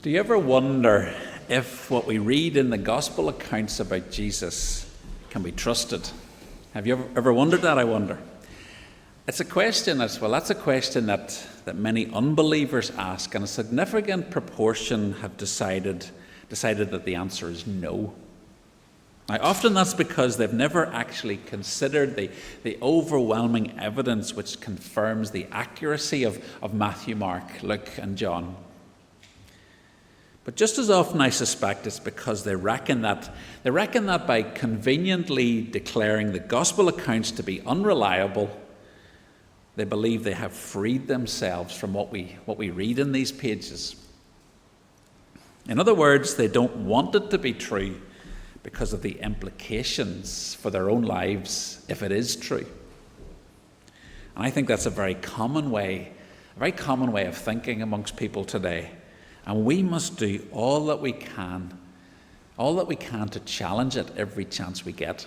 Do you ever wonder if what we read in the gospel accounts about Jesus can be trusted? Have you ever wondered that, I wonder? It's a question that's a question that many unbelievers ask, and a significant proportion have decided that the answer is no. Now, often that's because they've never actually considered the overwhelming evidence which confirms the accuracy of Matthew, Mark, Luke, and John. But just as often, I suspect it's because they reckon that by conveniently declaring the gospel accounts to be unreliable, they believe they have freed themselves from what we read in these pages. In other words, they don't want it to be true because of the implications for their own lives if it is true. And I think that's a very common way of thinking amongst people today. And we must do all that we can to challenge it every chance we get.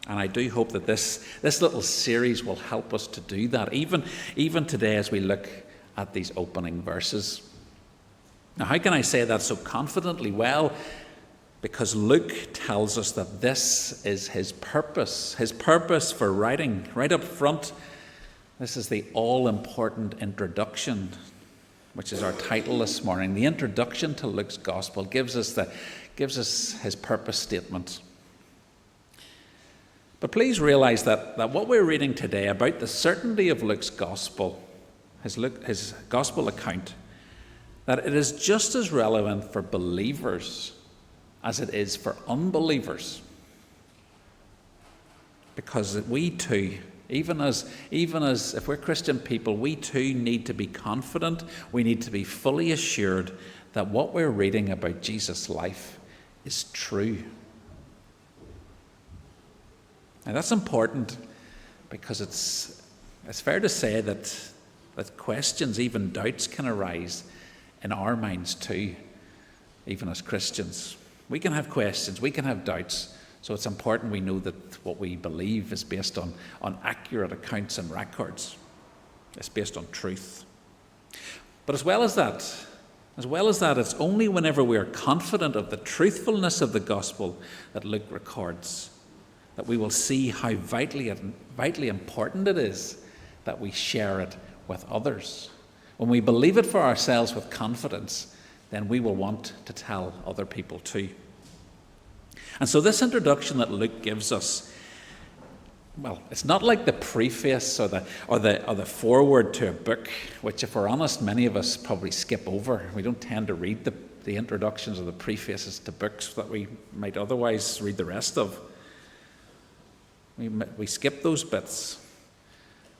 And I do hope that this little series will help us to do that, even today as we look at these opening verses. Now, how can I say that so confidently? Well, because Luke tells us that this is his purpose for writing right up front. This is the all-important introduction, which is our title this morning. The introduction to Luke's gospel gives us his purpose statement. But please realize that what we're reading today about the certainty of Luke's gospel, his gospel account, that it is just as relevant for believers as it is for unbelievers. Because we too, even as if we're Christian people, we too need to be confident, we need to be fully assured that what we're reading about Jesus' life is true. And that's important because it's fair to say that questions, even doubts, can arise in our minds too, even as Christians. We can have questions, we can have doubts, so it's important we know that what we believe is based on accurate accounts and records. It's based on truth. But as well as that, it's only whenever we are confident of the truthfulness of the gospel that Luke records that we will see how vitally important it is that we share it with others. When we believe it for ourselves with confidence, then we will want to tell other people too. And so this introduction that Luke gives us, well, it's not like the preface or the foreword to a book, which, if we're honest, many of us probably skip over. We don't tend to read the introductions or the prefaces to books that we might otherwise read the rest of. We skip those bits,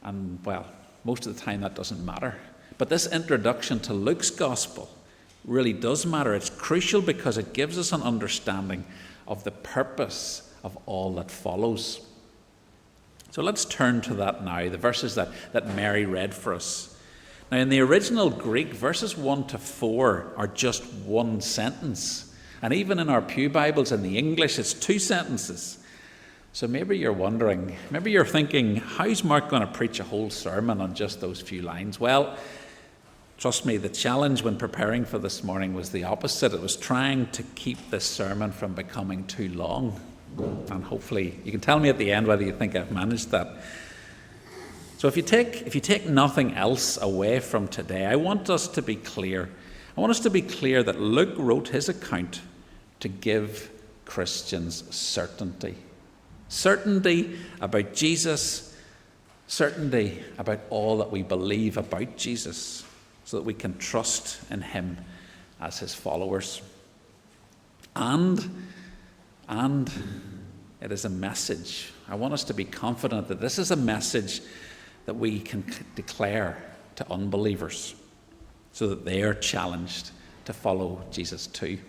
and, well, most of the time that doesn't matter. But this introduction to Luke's gospel really does matter. It's crucial because it gives us an understanding of the purpose of all that follows. So let's turn to that now, the verses that Mary read for us. Now, in the original Greek, verses 1 to 4 are just one sentence. And even in our Pew Bibles in the English, it's two sentences. So maybe you're wondering, maybe you're thinking, how's Mark going to preach a whole sermon on just those few lines? Well, trust me, the challenge when preparing for this morning was the opposite. It was trying to keep this sermon from becoming too long. And hopefully you can tell me at the end whether you think I've managed that. So if you take nothing else away from today, I want us to be clear. I want us to be clear that Luke wrote his account to give Christians certainty. Certainty about Jesus, certainty about all that we believe about Jesus, so that we can trust in him as his followers. And it is a message. I want us to be confident that this is a message that we can declare to unbelievers so that they are challenged to follow Jesus too.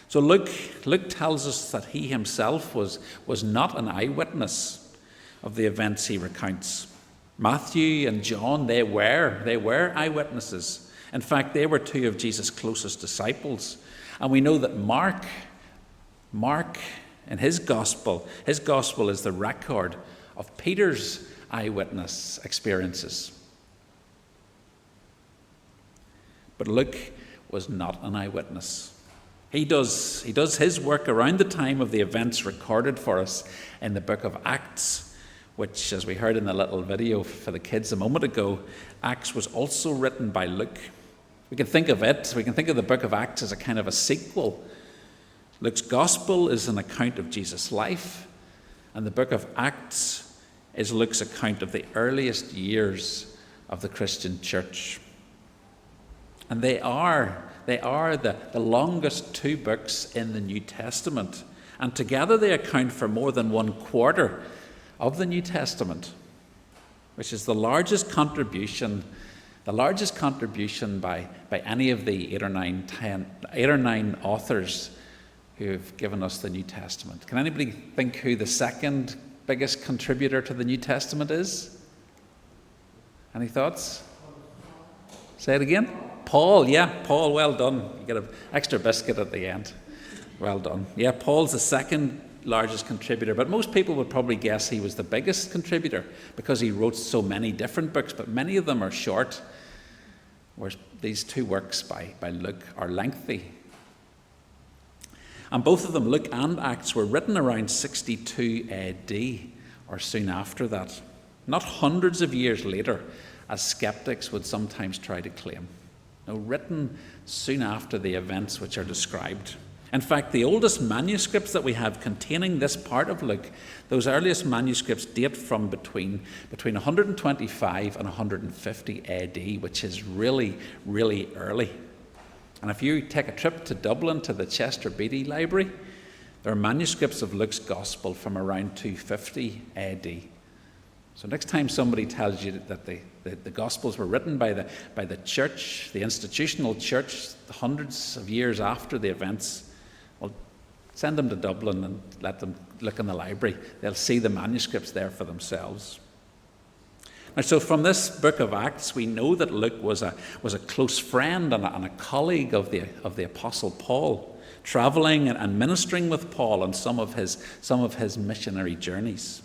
So Luke tells us that he himself was not an eyewitness of the events he recounts. Matthew and John, they were eyewitnesses. In fact, they were two of Jesus' closest disciples. And we know that Mark in his gospel is the record of Peter's eyewitness experiences. But Luke was not an eyewitness. He does his work around the time of the events recorded for us in the book of Acts, which, as we heard in the little video for the kids a moment ago, Acts was also written by Luke. We can think of the book of Acts as a kind of a sequel. Luke's gospel is an account of Jesus' life, and the book of Acts is Luke's account of the earliest years of the Christian church. And they are the longest two books in the New Testament. And together they account for more than 1/4 of the New Testament, which is the largest contribution by any of the 8 or 9 authors who have given us the New Testament. Can anybody think who the second biggest contributor to the New Testament is? Any thoughts? Say it again. Paul, Paul, well done. You get an extra biscuit at the end. Well done. Yeah, Paul's the second largest contributor, but most people would probably guess he was the biggest contributor because he wrote so many different books, but many of them are short, whereas these two works by Luke are lengthy. And both of them, Luke and Acts, were written around 62 AD or soon after that, not hundreds of years later, as skeptics would sometimes try to claim. No, written soon after the events which are described. In fact, the oldest manuscripts that we have containing this part of Luke, those earliest manuscripts date from between 125 and 150 AD, which is really, really early. And if you take a trip to Dublin to the Chester Beatty Library, there are manuscripts of Luke's Gospel from around 250 AD. So next time somebody tells you that the Gospels were written by the church, the institutional church, hundreds of years after the events, well, send them to Dublin and let them look in the library. They'll see the manuscripts there for themselves. Now, so from this book of Acts, we know that Luke was a close friend and a colleague of the Apostle Paul, traveling and ministering with Paul on some of his missionary journeys.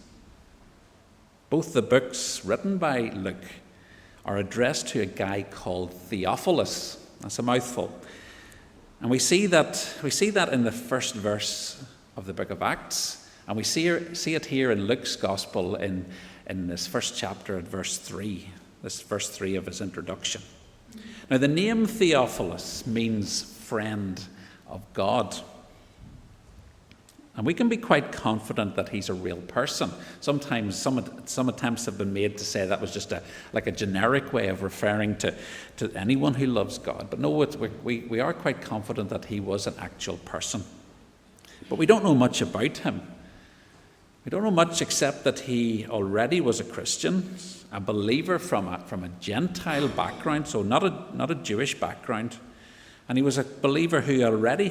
Both the books written by Luke are addressed to a guy called Theophilus. That's a mouthful. And we see that in the first verse of the book of Acts, and we see it here in Luke's Gospel in this first chapter at verse 3, this verse 3 of his introduction. Now, the name Theophilus means friend of God. And we can be quite confident that he's a real person. Sometimes some attempts have been made to say that was just like a generic way of referring to anyone who loves God. But no, we are quite confident that he was an actual person. But we don't know much about him. We don't know much except that he already was a Christian, a believer from a Gentile background, so not a Jewish background. And he was a believer who already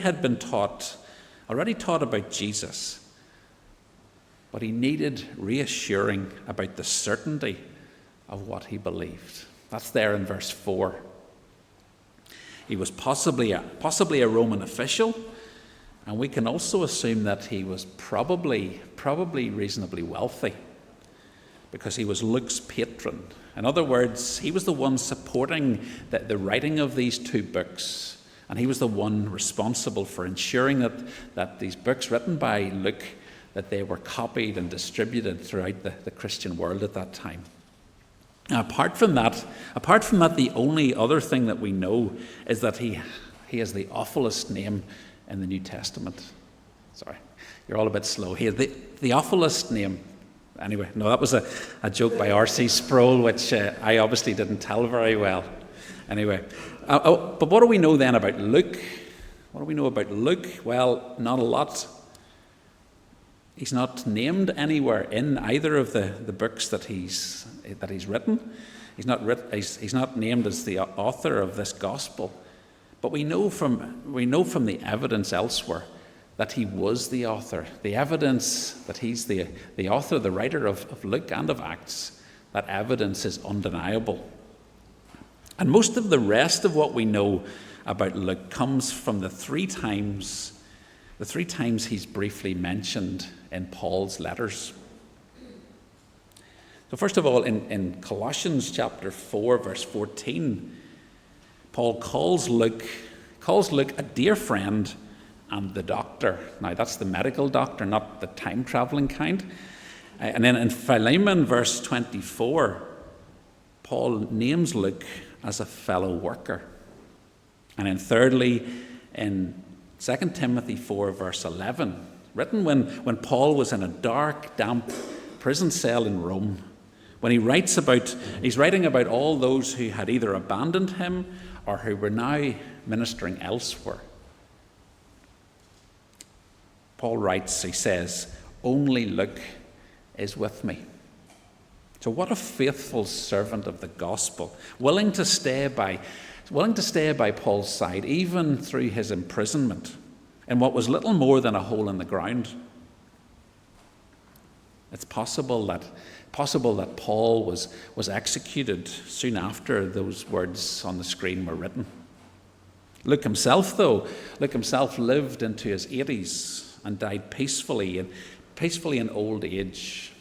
taught about Jesus, but he needed reassuring about the certainty of what he believed. That's there in verse 4. He was possibly a Roman official, and we can also assume that he was probably reasonably wealthy, because he was Luke's patron. In other words, he was the one supporting the writing of these two books. And he was the one responsible for ensuring that these books written by Luke, that they were copied and distributed throughout the Christian world at that time. Now, apart from that, the only other thing that we know is that he has the awfulest name in the New Testament. Sorry, you're all a bit slow. He has the awfulest name. Anyway, no, that was a joke by R.C. Sproul, which I obviously didn't tell very well. Anyway, but what do we know then about Luke? What do we know about Luke? Well, not a lot. He's not named anywhere in either of the books that he's written. He's not named as the author of this gospel. But we know from the evidence elsewhere that he was the author. The evidence that he's the author, the writer of Luke and of Acts, that evidence is undeniable. And most of the rest of what we know about Luke comes from the three times he's briefly mentioned in Paul's letters. So first of all, in Colossians chapter 4, verse 14, Paul calls Luke a dear friend and the doctor. Now, that's the medical doctor, not the time-traveling kind. And then in Philemon, verse 24, Paul names Luke as a fellow worker. And then thirdly, in 2 Timothy 4, verse 11, written when Paul was in a dark, damp prison cell in Rome, when he's writing about all those who had either abandoned him or who were now ministering elsewhere. Paul writes, he says, "Only Luke is with me." So what a faithful servant of the gospel, willing to stay by Paul's side, even through his imprisonment, in what was little more than a hole in the ground. It's possible that Paul was executed soon after those words on the screen were written. Luke himself lived into his 80s and died peacefully in old age,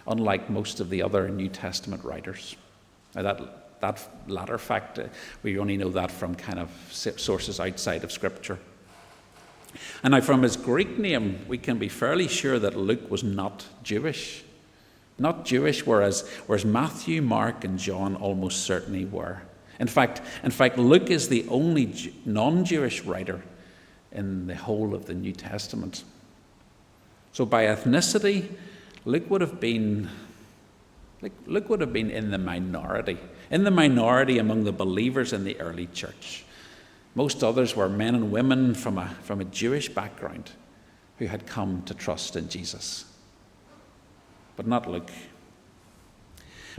unlike most of the other New Testament writers. Now that latter fact, we only know that from kind of sources outside of Scripture. And now from his Greek name, we can be fairly sure that Luke was not Jewish. Not Jewish, whereas Matthew, Mark, and John almost certainly were. In fact, Luke is the only non-Jewish writer in the whole of the New Testament. So by ethnicity, Luke would have been in the minority among the believers in the early church. Most others were men and women from a Jewish background who had come to trust in Jesus. But not Luke.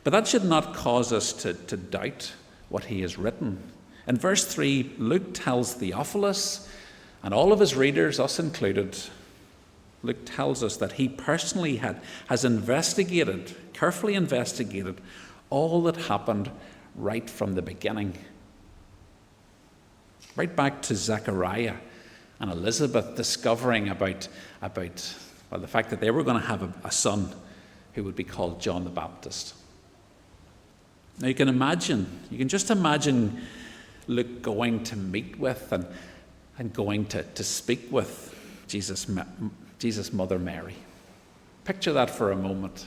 But that should not cause us to doubt what he has written. In verse 3, Luke tells Theophilus and all of his readers, us included, Luke tells us that he personally has carefully investigated all that happened right from the beginning. Right back to Zechariah and Elizabeth discovering about the fact that they were going to have a son who would be called John the Baptist. Now you can just imagine Luke going to meet with and going to speak with Jesus' mother Mary. Picture that for a moment.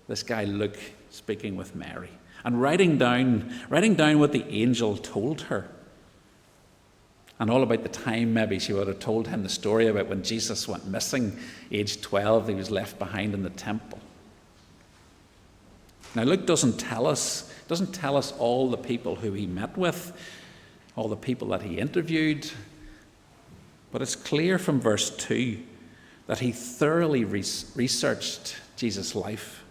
This guy Luke speaking with Mary and writing down what the angel told her. And all about the time maybe she would have told him the story about when Jesus went missing, age 12, he was left behind in the temple. Now Luke doesn't tell us all the people who he met with, all the people that he interviewed, but it's clear from verse 2 that he thoroughly researched Jesus' life.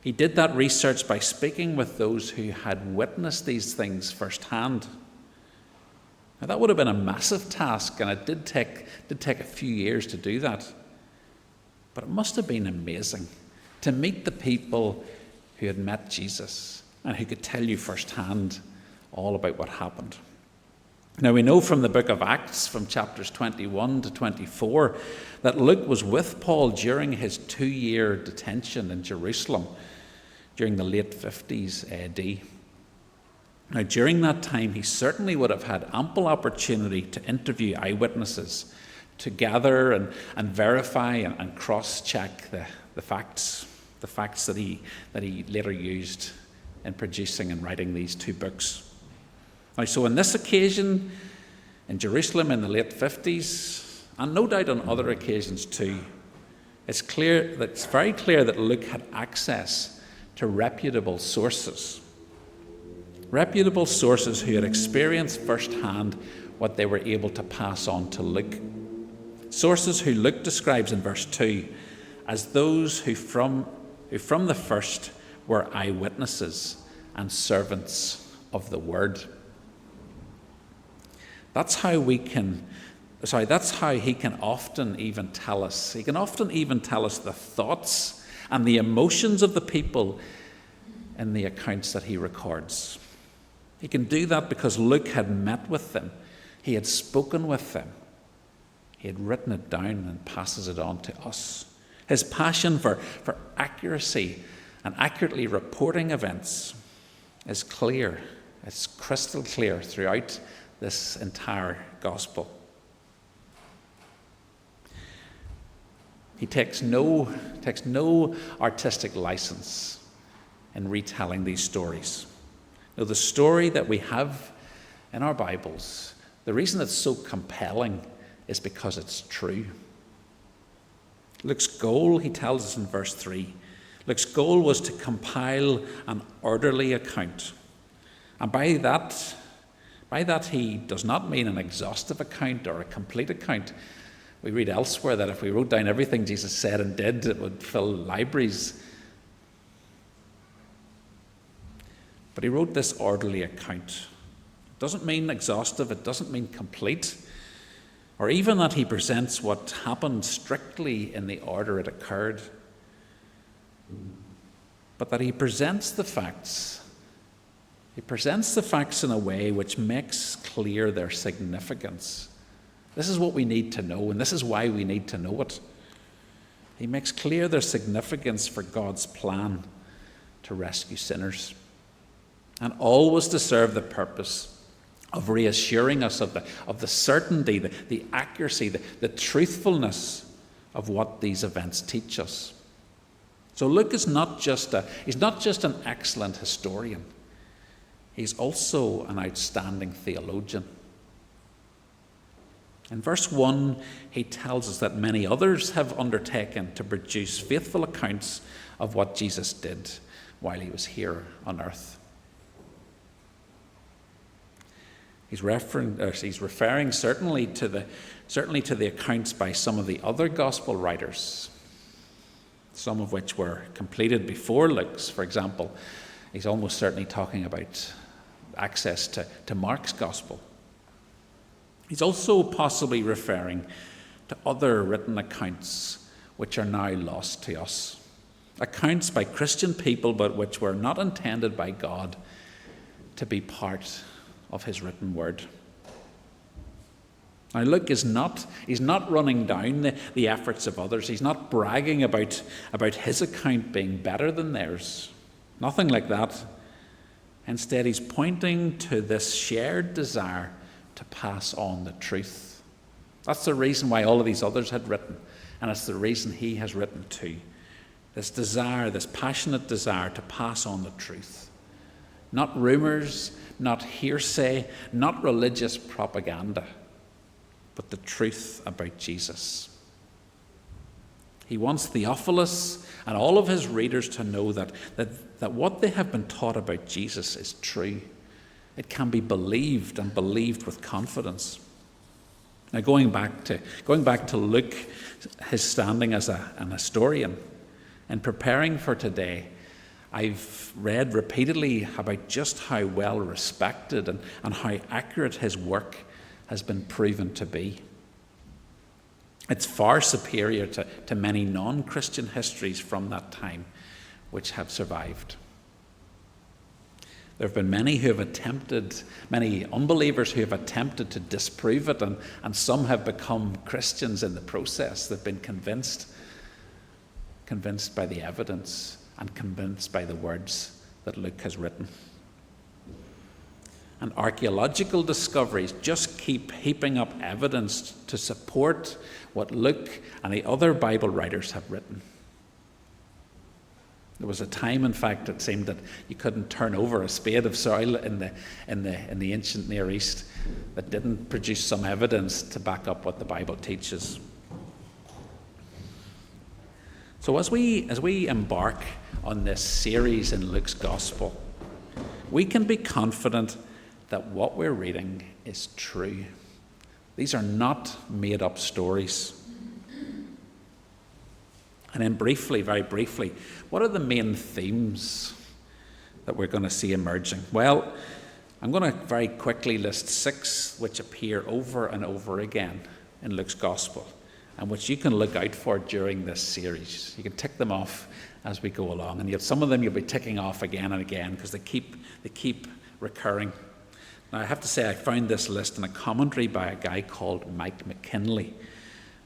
He did that research by speaking with those who had witnessed these things firsthand. Now that would have been a massive task, and it did take a few years to do that. But it must have been amazing to meet the people who had met Jesus and who could tell you firsthand all about what happened. Now we know from the book of Acts, from chapters 21 to 24, that Luke was with Paul during his 2-year detention in Jerusalem during the late 50s AD. Now during that time, he certainly would have had ample opportunity to interview eyewitnesses, to gather and verify and cross-check the facts that he later used in producing and writing these 2 books. Now, so on this occasion, in Jerusalem in the late 50s, and no doubt on other occasions too, it's very clear that Luke had access to reputable sources who had experienced firsthand what they were able to pass on to Luke. Sources who Luke describes in verse 2 as those who from the first were eyewitnesses and servants of the word. That's how he can often even tell us. He can often even tell us the thoughts and the emotions of the people in the accounts that he records. He can do that because Luke had met with them. He had spoken with them. He had written it down and passes it on to us. His passion for accuracy and accurately reporting events is clear It's crystal clear throughout this entire gospel. He takes no artistic license in retelling these stories. Now, the story that we have in our Bibles, the reason it's so compelling is because it's true. Luke's goal, he tells us in verse 3, Luke's goal was to compile an orderly account. And by that he does not mean an exhaustive account or a complete account. We read elsewhere that if we wrote down everything Jesus said and did, it would fill libraries. But he wrote this orderly account. It doesn't mean exhaustive, it doesn't mean complete, or even that he presents what happened strictly in the order it occurred, but that he presents the facts. He presents the facts in a way which makes clear their significance. This is what we need to know, and this is why we need to know it. He makes clear their significance for God's plan to rescue sinners, and always to serve the purpose of reassuring us of the certainty, the accuracy, the truthfulness of what these events teach us. So Luke is he's not just an excellent historian. He's also an outstanding theologian. In verse 1, he tells us that many others have undertaken to produce faithful accounts of what Jesus did while he was here on earth. He's referring certainly to the accounts by some of the other gospel writers, some of which were completed before Luke's. For example, he's almost certainly talking about access to Mark's gospel. He's also possibly referring to other written accounts which are now lost to us. Accounts by Christian people, but which were not intended by God to be part of his written word. Now, Luke he's not running down the efforts of others. He's not bragging about his account being better than theirs. Nothing like that. Instead, he's pointing to this shared desire to pass on the truth. That's the reason why all of these others had written, and it's the reason he has written too. This desire, this passionate desire to pass on the truth. Not rumors, not hearsay, not religious propaganda, but the truth about Jesus. He wants Theophilus and all of his readers to know that what they have been taught about Jesus is true. It can be believed, and believed with confidence. Now, going back to Luke, his standing as an historian, in preparing for today, I've read repeatedly about just how well respected and how accurate his work has been proven to be. It's far superior to many non-Christian histories from that time which have survived. There have been many unbelievers who have attempted to disprove it, and some have become Christians in the process. They've been convinced by the evidence and convinced by the words that Luke has written. And archaeological discoveries just keep heaping up evidence to support what Luke and the other Bible writers have written. There was a time, in fact, it seemed that you couldn't turn over a spade of soil in the ancient Near East that didn't produce some evidence to back up what the Bible teaches. So as we embark on this series in Luke's Gospel, we can be confident that what we're reading is true. These are not made-up stories. And then very briefly, what are the main themes that we're going to see emerging? Well, I'm going to very quickly list 6 which appear over and over again in Luke's Gospel, and which you can look out for during this series. You can tick them off as we go along, and some of them you'll be ticking off again and again because they keep recurring. Now, I have to say I found this list in a commentary by a guy called Mike McKinley.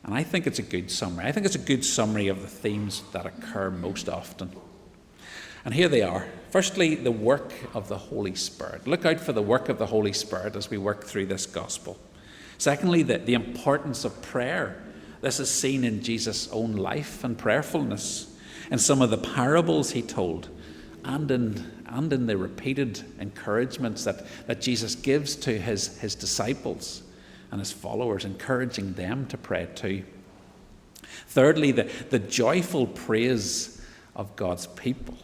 And I think it's a good summary. I think it's a good summary of the themes that occur most often. And here they are. Firstly, the work of the Holy Spirit. Look out for the work of the Holy Spirit as we work through this gospel. Secondly, the importance of prayer. This is seen in Jesus' own life and prayerfulness, in some of the parables he told, and in the repeated encouragements that Jesus gives to his disciples and his followers, encouraging them to pray too. Thirdly, the joyful praise of God's people.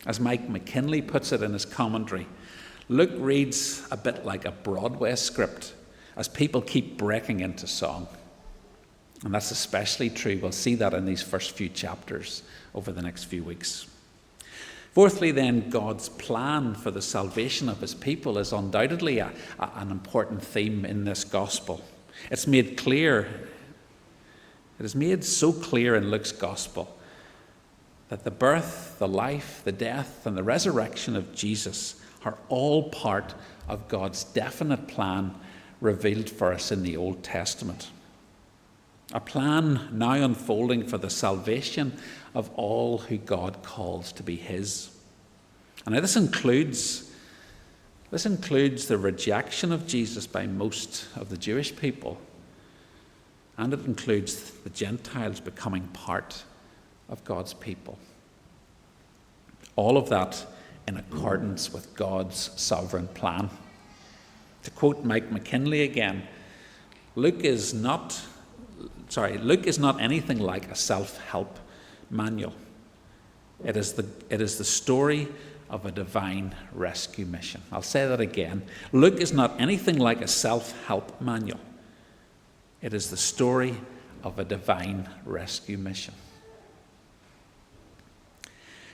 As Mike McKinley puts it in his commentary, Luke reads a bit like a Broadway script as people keep breaking into song. And that's especially true. We'll see that in these first few chapters over the next few weeks. Fourthly, then, God's plan for the salvation of his people is undoubtedly an important theme in this gospel. It's made clear, it is made so clear in Luke's gospel that the birth, the life, the death, and the resurrection of Jesus are all part of God's definite plan revealed for us in the Old Testament. A plan now unfolding for the salvation of all who God calls to be his. And now this includes the rejection of Jesus by most of the Jewish people, and it includes the Gentiles becoming part of God's people. All of that in accordance with God's sovereign plan. To quote Mike McKinley again, Luke is not anything like a self-help manual. It is the story of a divine rescue mission. I'll say that again. Luke is not anything like a self-help manual. It is the story of a divine rescue mission.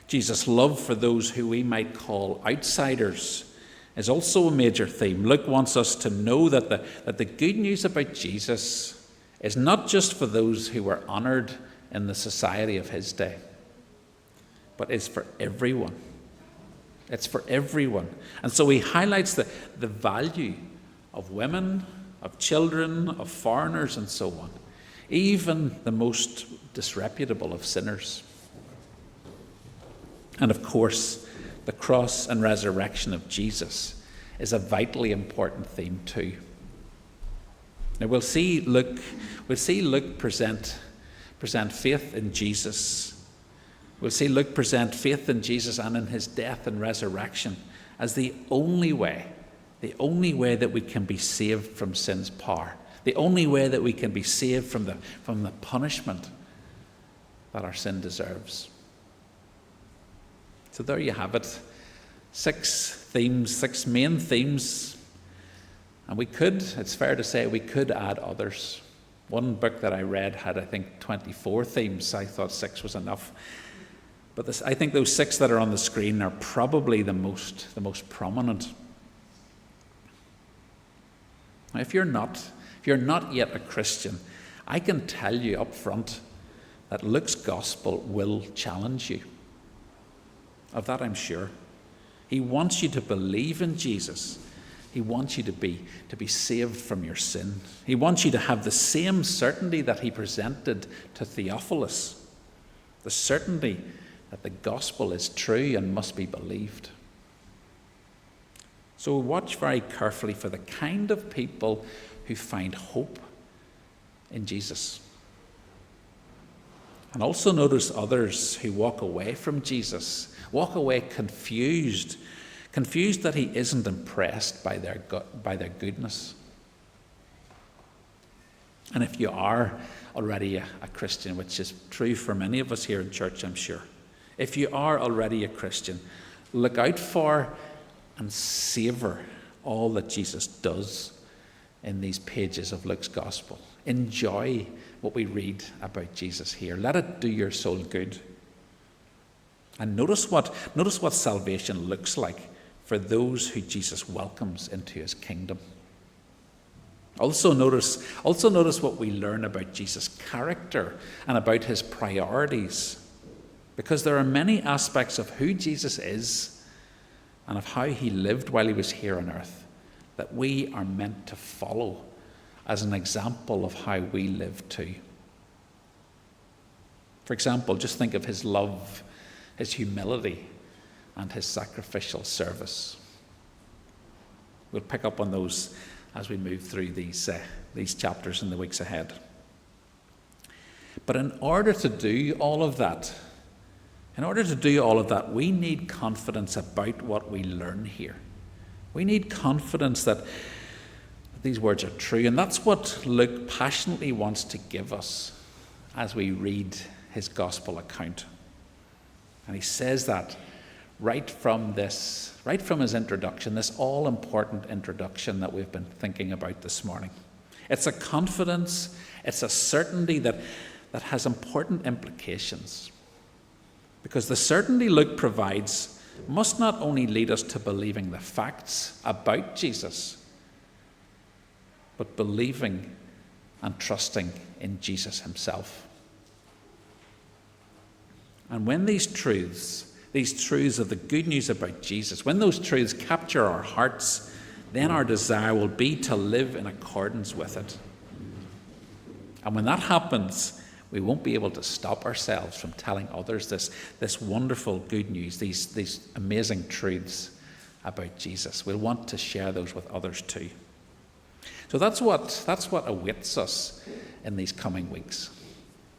Jesus' love for those who we might call outsiders is also a major theme. Luke wants us to know that the good news about Jesus is not just for those who were honoured in the society of his day, but is for everyone. It's for everyone. And so he highlights the value of women, of children, of foreigners, and so on, even the most disreputable of sinners. And of course, the cross and resurrection of Jesus is a vitally important theme too. Now we'll see Luke present faith in Jesus. We'll see Luke present faith in Jesus and in his death and resurrection as the only way that we can be saved from sin's power, the only way that we can be saved from the punishment that our sin deserves. So there you have it. 6 main themes. And it's fair to say, we could add others. One book that I read had, I think, 24 themes. I thought 6 was enough. But I think those 6 that are on the screen are probably the most prominent. Now, if you're not yet a Christian, I can tell you up front that Luke's gospel will challenge you. Of that I'm sure. He wants you to believe in Jesus. He wants you to be saved from your sin. He wants you to have the same certainty that he presented to Theophilus. The certainty that the gospel is true and must be believed. So watch very carefully for the kind of people who find hope in Jesus. And also notice others who walk away from Jesus, walk away confused that he isn't impressed by their goodness. And if you are already a Christian, which is true for many of us here in church, I'm sure, if you are already a Christian, look out for and savour all that Jesus does in these pages of Luke's gospel. Enjoy what we read about Jesus here. Let it do your soul good. And notice what salvation looks like for those who Jesus welcomes into his kingdom. Also notice what we learn about Jesus' character and about his priorities. Because there are many aspects of who Jesus is and of how he lived while he was here on earth that we are meant to follow as an example of how we live too. For example, just think of his love his humility, and his sacrificial service. We'll pick up on those as we move through these chapters in the weeks ahead. But in order to do all of that, we need confidence about what we learn here. We need confidence that these words are true, and that's what Luke passionately wants to give us as we read his gospel account. And he says that right from his introduction, this all-important introduction that we've been thinking about this morning. It's a confidence, it's a certainty that has important implications. Because the certainty Luke provides must not only lead us to believing the facts about Jesus, but believing and trusting in Jesus himself. And when these truths of the good news about Jesus, when those truths capture our hearts, then our desire will be to live in accordance with it. And when that happens, we won't be able to stop ourselves from telling others this wonderful good news, these amazing truths about Jesus. We'll want to share those with others too. So that's what awaits us in these coming weeks.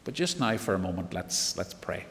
But just now, for a moment, let's pray.